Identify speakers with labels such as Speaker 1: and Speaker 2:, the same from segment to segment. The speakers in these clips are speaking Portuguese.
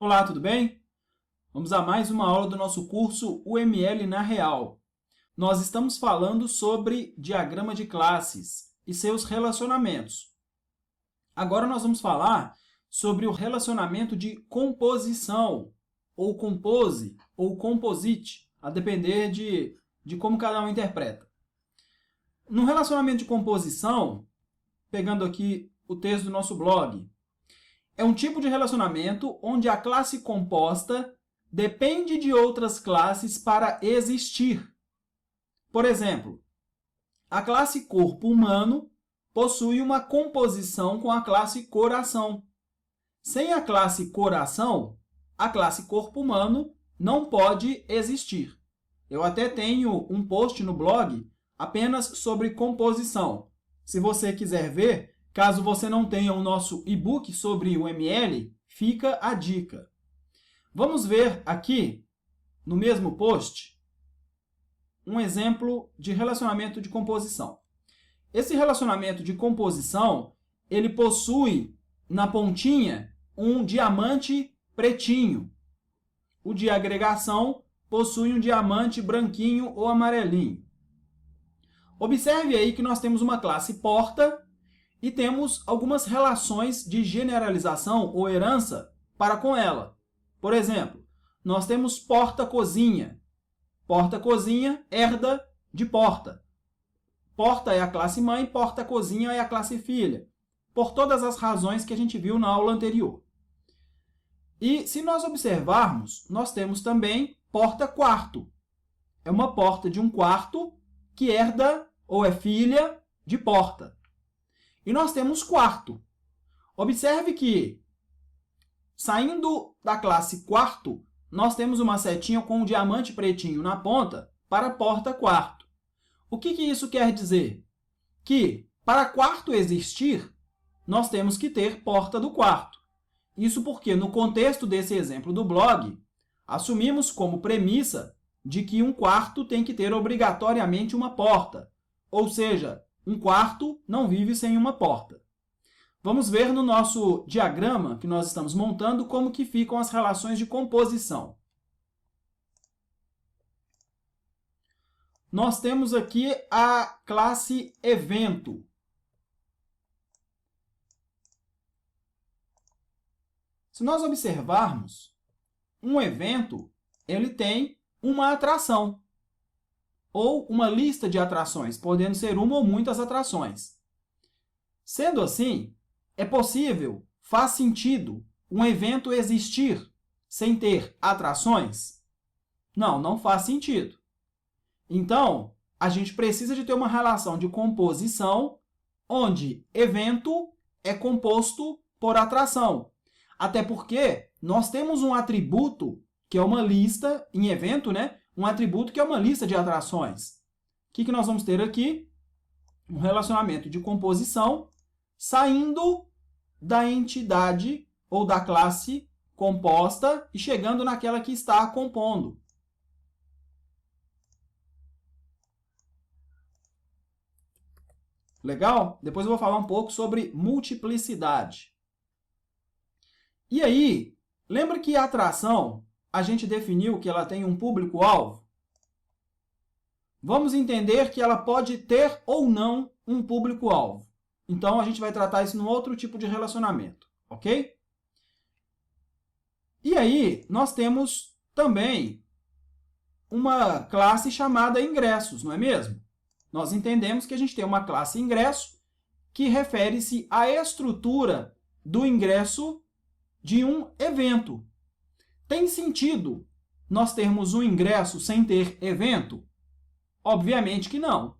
Speaker 1: Olá, tudo bem? Vamos a mais uma aula do nosso curso UML na Real. Nós estamos falando sobre diagrama de classes e seus relacionamentos. Agora nós vamos falar sobre o relacionamento de composição, ou compose, ou composite, a depender de como cada um interpreta. No relacionamento de composição, pegando aqui o texto do nosso blog, é um tipo de relacionamento onde a classe composta depende de outras classes para existir. Por exemplo, a classe corpo humano possui uma composição com a classe coração. Sem a classe coração, a classe corpo humano não pode existir. Eu até tenho um post no blog apenas sobre composição. Se você quiser ver, caso você não tenha o nosso e-book sobre o UML, fica a dica. Vamos ver aqui, no mesmo post, um exemplo de relacionamento de composição. Esse relacionamento de composição, ele possui na pontinha um diamante pretinho. O de agregação possui um diamante branquinho ou amarelinho. Observe aí que nós temos uma classe porta e temos algumas relações de generalização ou herança para com ela. Por exemplo, nós temos porta-cozinha. Porta-cozinha herda de porta. Porta é a classe mãe, porta-cozinha é a classe filha. Por todas as razões que a gente viu na aula anterior. E se nós observarmos, nós temos também porta-quarto. É uma porta de um quarto que herda ou é filha de porta. E nós temos quarto. Observe que, saindo da classe quarto, nós temos uma setinha com um diamante pretinho na ponta para porta-quarto. O que isso quer dizer? Que, para quarto existir, nós temos que ter porta do quarto. Isso porque, no contexto desse exemplo do blog, assumimos como premissa de que um quarto tem que ter obrigatoriamente uma porta, ou seja, um quarto não vive sem uma porta. Vamos ver no nosso diagrama que nós estamos montando como que ficam as relações de composição. Nós temos aqui a classe evento. Se nós observarmos, um evento ele tem uma atração, ou uma lista de atrações, podendo ser uma ou muitas atrações. Sendo assim, é possível, faz sentido, um evento existir sem ter atrações? Não, não faz sentido. Então, a gente precisa de ter uma relação de composição onde evento é composto por atração. Até porque nós temos um atributo que é uma lista, em evento, né? Um atributo que é uma lista de atrações. O que nós vamos ter aqui? Um relacionamento de composição saindo da entidade ou da classe composta e chegando naquela que está compondo. Legal? Depois eu vou falar um pouco sobre multiplicidade. E aí, lembra que a atração, a gente definiu que ela tem um público-alvo? Vamos entender que ela pode ter ou não um público-alvo. Então, a gente vai tratar isso num outro tipo de relacionamento, ok? E aí, nós temos também uma classe chamada ingressos, não é mesmo? Nós entendemos que a gente tem uma classe ingresso que refere-se à estrutura do ingresso de um evento. Tem sentido nós termos um ingresso sem ter evento? Obviamente que não.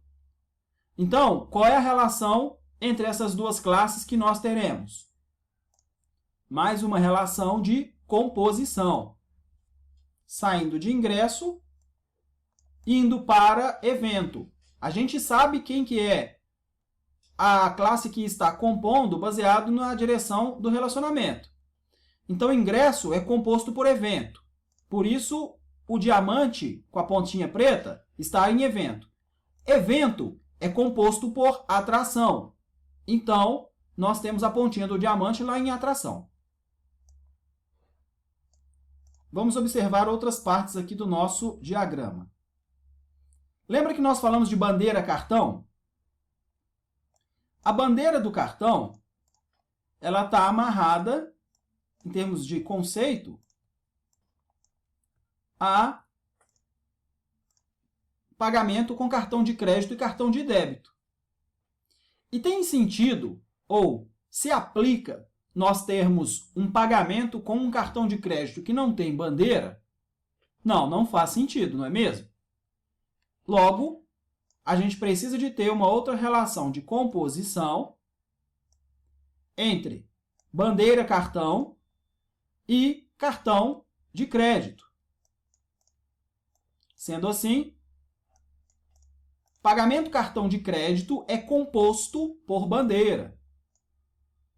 Speaker 1: Então, qual é a relação entre essas duas classes que nós teremos? Mais uma relação de composição. Saindo de ingresso, indo para evento. A gente sabe quem que é a classe que está compondo baseado na direção do relacionamento. Então, ingresso é composto por evento. Por isso, o diamante com a pontinha preta está em evento. Evento é composto por atração. Então, nós temos a pontinha do diamante lá em atração. vamos observar outras partes aqui do nosso diagrama. Lembra que nós falamos de bandeira cartão? A bandeira do cartão, ela está amarrada, em termos de conceito, a pagamento com cartão de crédito e cartão de débito. E tem sentido, ou se aplica, nós termos um pagamento com um cartão de crédito que não tem bandeira? Não, não faz sentido, não é mesmo? Logo, a gente precisa de ter uma outra relação de composição entre bandeira cartão e cartão de crédito. Sendo assim, pagamento cartão de crédito é composto por bandeira.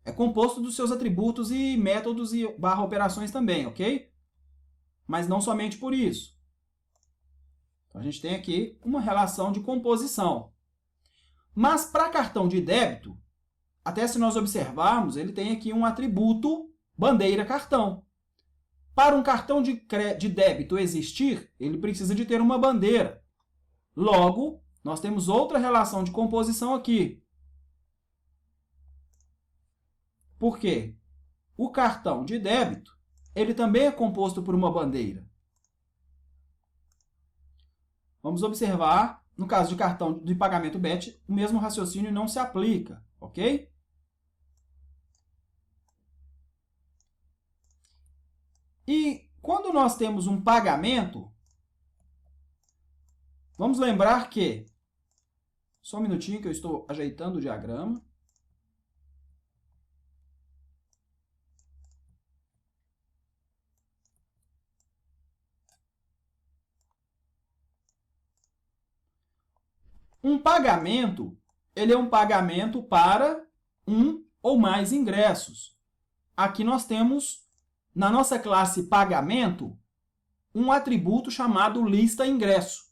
Speaker 1: É composto dos seus atributos e métodos e barra operações também, ok? Mas não somente por isso. Então, a gente tem aqui uma relação de composição. Mas para cartão de débito, até se nós observarmos, ele tem aqui um atributo bandeira cartão. Para um cartão de débito existir, ele precisa de ter uma bandeira. Logo, nós temos outra relação de composição aqui. Por quê? O cartão de débito, ele também é composto por uma bandeira. Vamos observar, no caso de cartão de pagamento BET, o mesmo raciocínio não se aplica, ok? E quando nós temos um pagamento, vamos lembrar que... Só um minutinho que eu estou ajeitando o diagrama. Um pagamento, ele é um pagamento para um ou mais ingressos. Aqui nós temos, na nossa classe pagamento, um atributo chamado lista ingresso.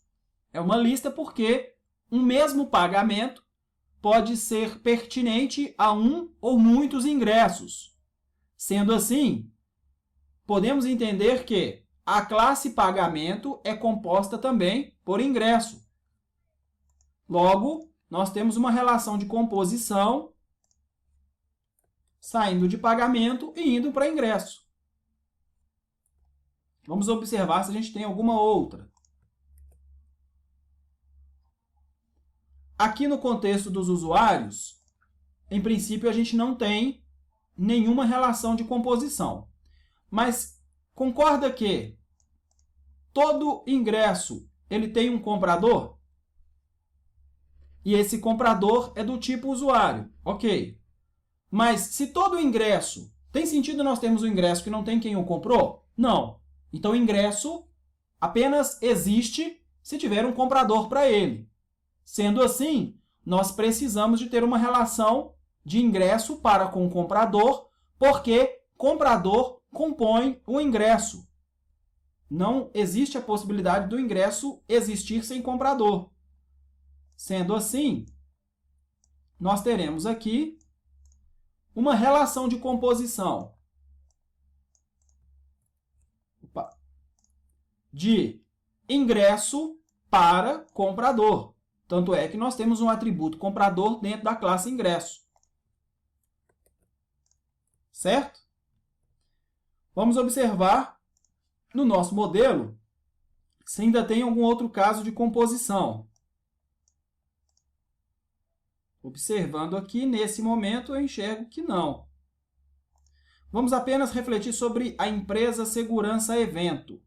Speaker 1: É uma lista porque um mesmo pagamento pode ser pertinente a um ou muitos ingressos. Sendo assim, podemos entender que a classe pagamento é composta também por ingresso. Logo, nós temos uma relação de composição saindo de pagamento e indo para ingresso. Vamos observar se a gente tem alguma outra. Aqui no contexto dos usuários, em princípio, a gente não tem nenhuma relação de composição. Mas concorda que todo ingresso ele tem um comprador? E esse comprador é do tipo usuário, ok. Mas se todo ingresso... Tem sentido nós termos um ingresso que não tem quem o comprou? Não. Então, o ingresso apenas existe se tiver um comprador para ele. Sendo assim, nós precisamos de ter uma relação de ingresso para com o comprador, porque comprador compõe o ingresso. Não existe a possibilidade do ingresso existir sem comprador. Sendo assim, nós teremos aqui uma relação de composição de ingresso para comprador. Tanto é que nós temos um atributo comprador dentro da classe ingresso. Certo? Vamos observar no nosso modelo se ainda tem algum outro caso de composição. Observando aqui, nesse momento, eu enxergo que não. Vamos apenas refletir sobre a empresa segurança evento.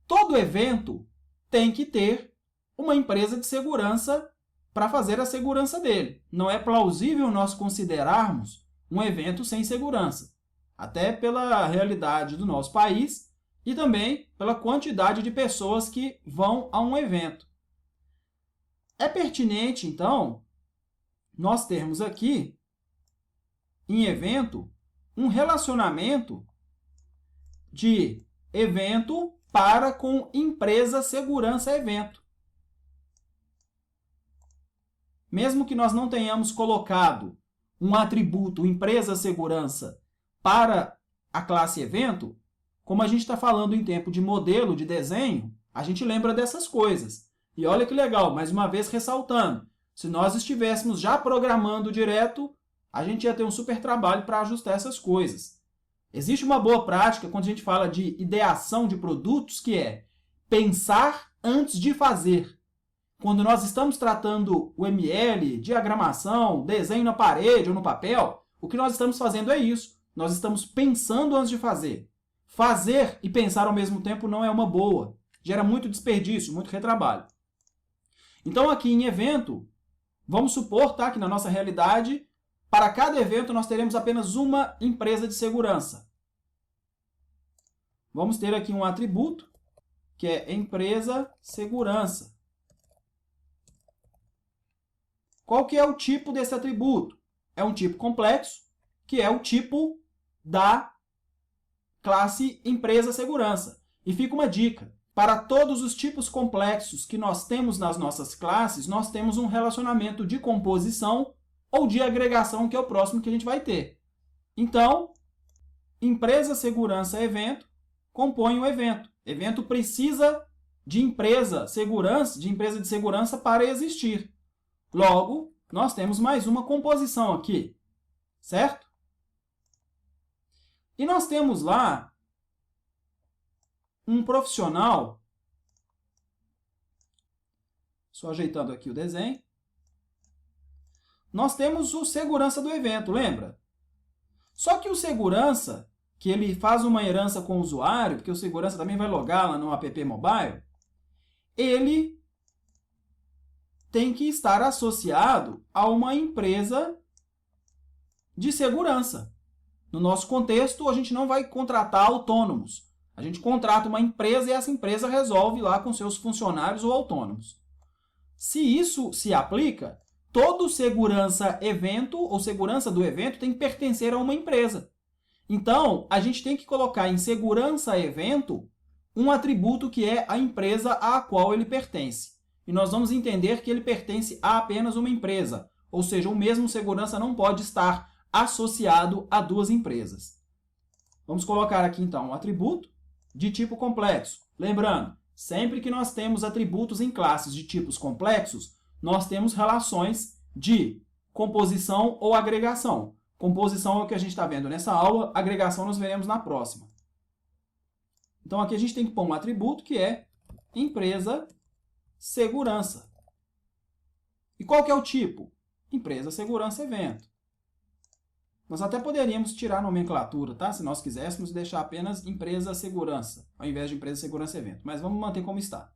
Speaker 1: Todo evento tem que ter uma empresa de segurança para fazer a segurança dele. Não é plausível nós considerarmos um evento sem segurança, até pela realidade do nosso país e também pela quantidade de pessoas que vão a um evento. É pertinente, então, nós termos aqui, em evento, um relacionamento de evento para com empresa segurança evento. Mesmo que nós não tenhamos colocado um atributo empresa segurança para a classe evento, Como a gente está falando em tempo de modelo, de desenho, a gente lembra dessas coisas. E olha que legal, mais uma vez ressaltando, se nós estivéssemos já programando direto, a gente ia ter um super trabalho para ajustar essas coisas. Existe uma boa prática quando a gente fala de ideação de produtos, que é pensar antes de fazer. Quando nós estamos tratando o ML, diagramação, desenho na parede ou no papel, o que nós estamos fazendo é isso. Nós estamos pensando antes de fazer. Fazer e pensar ao mesmo tempo não é uma boa. Gera muito desperdício, muito retrabalho. Então, aqui em evento, vamos supor, tá, que na nossa realidade, para cada evento nós teremos apenas uma empresa de segurança. Vamos ter aqui um atributo, que é empresa segurança. Qual que é o tipo desse atributo? É um tipo complexo, que é o tipo da classe empresa segurança. E fica uma dica. Para todos os tipos complexos que nós temos nas nossas classes, nós temos um relacionamento de composição ou de agregação, que é o próximo que a gente vai ter. Então, empresa segurança evento compõe o evento. Evento precisa de empresa de segurança para existir. Logo, nós temos mais uma composição aqui, certo? E nós temos lá um profissional, só ajeitando aqui o desenho, nós temos o segurança do evento, lembra? Só que o segurança, que ele faz uma herança com o usuário, porque o segurança também vai logar lá no app mobile, ele tem que estar associado a uma empresa de segurança. No nosso contexto, a gente não vai contratar autônomos. A gente contrata uma empresa e essa empresa resolve lá com seus funcionários ou autônomos. Se isso se aplica, todo segurança evento ou segurança do evento tem que pertencer a uma empresa. Então, a gente tem que colocar em segurança evento um atributo que é a empresa à qual ele pertence. E nós vamos entender que ele pertence a apenas uma empresa, ou seja, o mesmo segurança não pode estar associado a duas empresas. Vamos colocar aqui, então, um atributo de tipo complexo. Lembrando, sempre que nós temos atributos em classes de tipos complexos, nós temos relações de composição ou agregação. Composição é o que a gente está vendo nessa aula, agregação nós veremos na próxima. Então, aqui a gente tem que pôr um atributo que é empresa segurança. E qual que é o tipo? Empresa segurança evento. Nós até poderíamos tirar a nomenclatura, tá? Se nós quiséssemos deixar apenas empresa segurança, ao invés de empresa segurança evento. Mas vamos manter como está.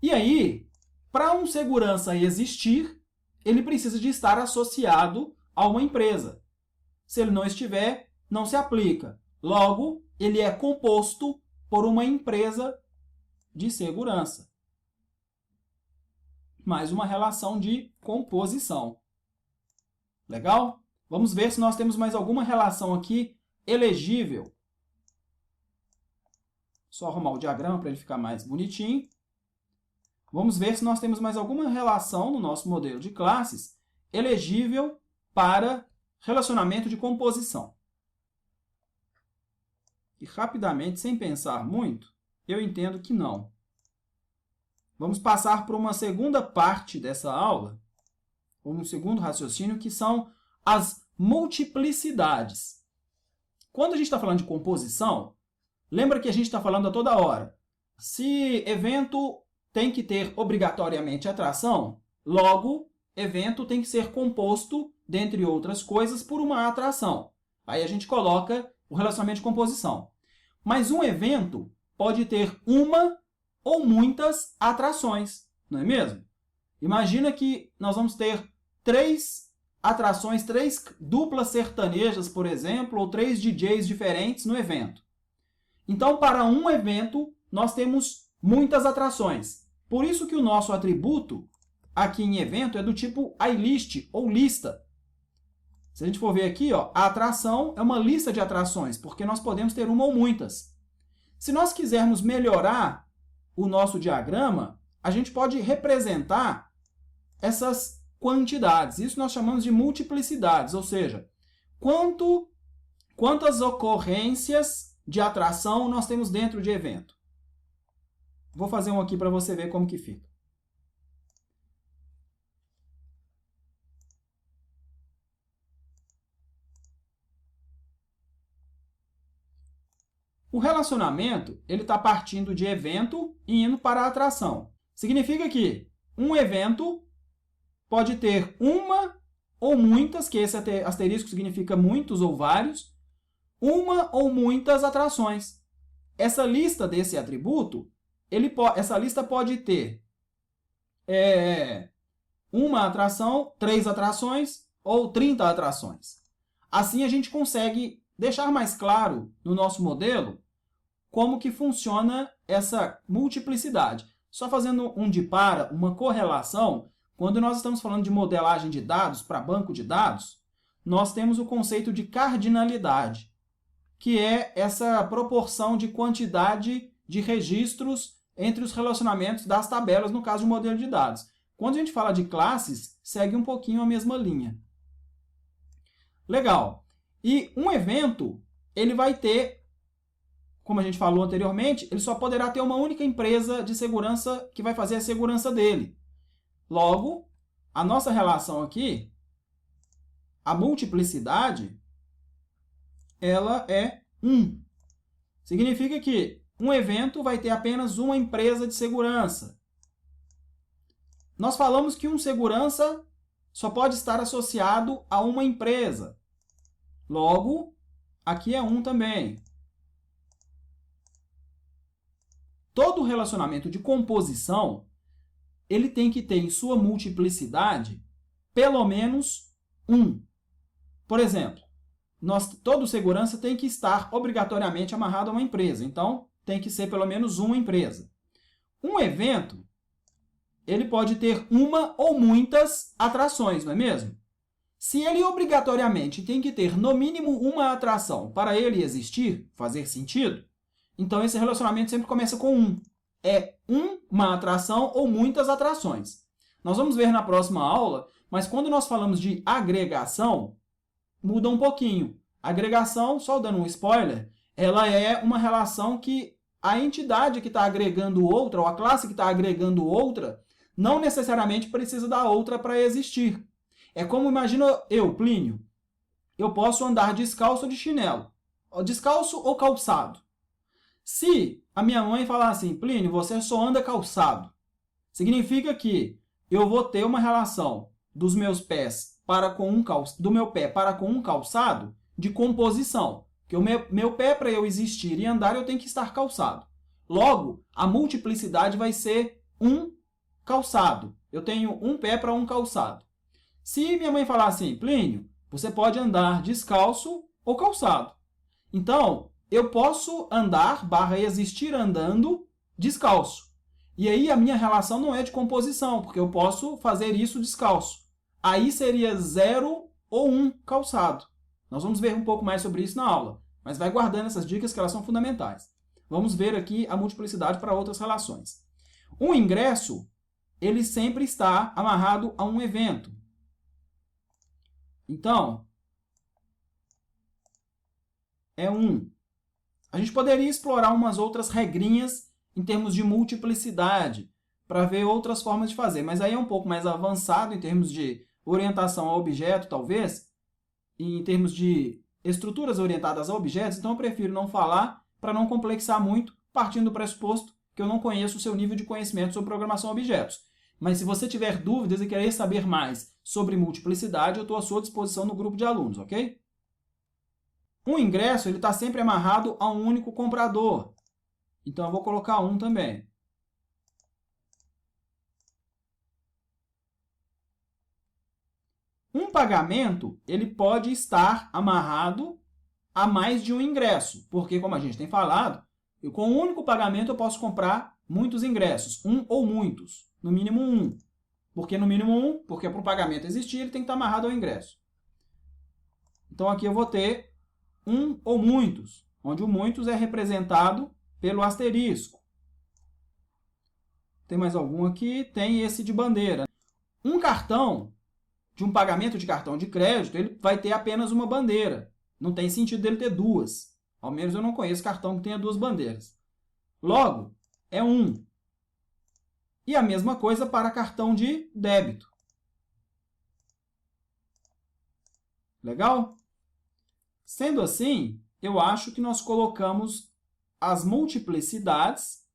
Speaker 1: E aí, para um segurança existir, ele precisa de estar associado a uma empresa. Se ele não estiver, não se aplica. Logo, ele é composto por uma empresa de segurança. Mais uma relação de composição. Legal? Vamos ver se nós temos mais alguma relação aqui elegível. Só arrumar o diagrama para ele ficar mais bonitinho. Vamos ver se nós temos mais alguma relação no nosso modelo de classes elegível para relacionamento de composição. E rapidamente, sem pensar muito, eu entendo que não. Vamos passar por uma segunda parte dessa aula, ou um segundo raciocínio, que são as multiplicidades. Quando a gente está falando de composição, lembra que a gente está falando a toda hora. Se evento tem que ter obrigatoriamente atração, logo, evento tem que ser composto, dentre outras coisas, por uma atração. Aí a gente coloca o relacionamento de composição. Mas um evento pode ter uma ou muitas atrações, não é mesmo? Imagina que nós vamos ter 3 atrações, 3 duplas sertanejas, por exemplo, ou 3 DJs diferentes no evento. Então, para um evento, nós temos muitas atrações. Por isso que o nosso atributo aqui em evento é do tipo iList, ou lista. Se a gente for ver aqui, ó, a atração é uma lista de atrações, porque nós podemos ter uma ou muitas. Se nós quisermos melhorar o nosso diagrama, a gente pode representar essas quantidades. Isso nós chamamos de multiplicidades, ou seja, quantas ocorrências de atração nós temos dentro de evento? Vou fazer um aqui para você ver como que fica. O relacionamento ele está partindo de evento e indo para a atração. Significa que um evento pode ter uma ou muitas, que esse asterisco significa muitos ou vários, uma ou muitas atrações. Essa lista desse atributo, essa lista pode ter uma atração, 3 atrações ou 30 atrações. Assim a gente consegue deixar mais claro no nosso modelo como que funciona essa multiplicidade. Só fazendo um de para, uma correlação, quando nós estamos falando de modelagem de dados para banco de dados, nós temos o conceito de cardinalidade, que é essa proporção de quantidade de registros entre os relacionamentos das tabelas, no caso de um modelo de dados. Quando a gente fala de classes, segue um pouquinho a mesma linha. Legal. E um evento, ele vai ter, como a gente falou anteriormente, ele só poderá ter uma única empresa de segurança que vai fazer a segurança dele. Logo, a nossa relação aqui, a multiplicidade, ela é 1. Significa que um evento vai ter apenas uma empresa de segurança. Nós falamos que um segurança só pode estar associado a uma empresa. Logo, aqui é 1 também. Todo relacionamento de composição, ele tem que ter em sua multiplicidade pelo menos 1. Por exemplo, todo segurança tem que estar obrigatoriamente amarrado a uma empresa. Então, tem que ser pelo menos uma empresa. Um evento, ele pode ter uma ou muitas atrações, não é mesmo? Se ele obrigatoriamente tem que ter no mínimo uma atração para ele existir, fazer sentido, então esse relacionamento sempre começa com 1. É uma atração ou muitas atrações. Nós vamos ver na próxima aula, mas quando nós falamos de agregação, muda um pouquinho. Agregação, só dando um spoiler, ela é uma relação que a entidade que está agregando outra, ou a classe que está agregando outra, não necessariamente precisa da outra para existir. É como, imagina eu, Plínio, eu posso andar descalço ou de chinelo, descalço ou calçado. Se a minha mãe falar assim, Plínio, você só anda calçado, significa que eu vou ter uma relação dos meus pés do meu pé para com um calçado de composição. Porque o meu pé, para eu existir e andar, eu tenho que estar calçado. Logo, a multiplicidade vai ser um calçado. Eu tenho um pé para um calçado. Se minha mãe falar assim, Plínio, você pode andar descalço ou calçado. Então, eu posso andar, existir andando, descalço. E aí a minha relação não é de composição, porque eu posso fazer isso descalço. Aí seria 0 ou 1 calçado. Nós vamos ver um pouco mais sobre isso na aula, mas vai guardando essas dicas que elas são fundamentais. Vamos ver aqui a multiplicidade para outras relações. Um ingresso, ele sempre está amarrado a um evento. Então, é 1. A gente poderia explorar umas outras regrinhas em termos de multiplicidade, para ver outras formas de fazer, mas aí é um pouco mais avançado em termos de orientação a objeto, talvez, e em termos de estruturas orientadas a objetos, então eu prefiro não falar para não complexar muito, partindo do pressuposto que eu não conheço o seu nível de conhecimento sobre programação a objetos. Mas se você tiver dúvidas e querer saber mais sobre multiplicidade, eu estou à sua disposição no grupo de alunos, ok? Um ingresso está sempre amarrado a um único comprador. Então, eu vou colocar 1 também. Um pagamento ele pode estar amarrado a mais de um ingresso, porque, como a gente tem falado, com um único pagamento eu posso comprar muitos ingressos, um ou muitos, no mínimo 1. Por que no mínimo 1? Porque para o pagamento existir, ele tem que estar amarrado ao ingresso. Então, aqui eu vou ter um ou muitos, onde o muitos é representado pelo asterisco. Tem mais algum aqui? Tem esse de bandeira. Um cartão, de um pagamento de cartão de crédito, ele vai ter apenas uma bandeira. Não tem sentido dele ter duas. Ao menos eu não conheço cartão que tenha duas bandeiras. Logo, é 1. E a mesma coisa para cartão de débito. Legal? Sendo assim, eu acho que nós colocamos as multiplicidades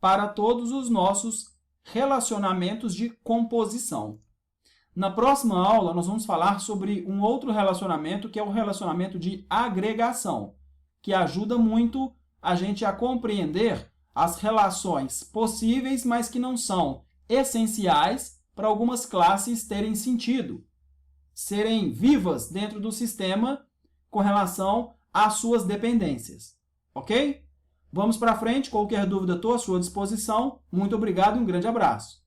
Speaker 1: para todos os nossos relacionamentos de composição. Na próxima aula, nós vamos falar sobre um outro relacionamento, que é o relacionamento de agregação, que ajuda muito a gente a compreender as relações possíveis, mas que não são essenciais para algumas classes terem sentido, serem vivas dentro do sistema com relação às suas dependências. Ok? Vamos para frente. Qualquer dúvida, estou à sua disposição. Muito obrigado e um grande abraço.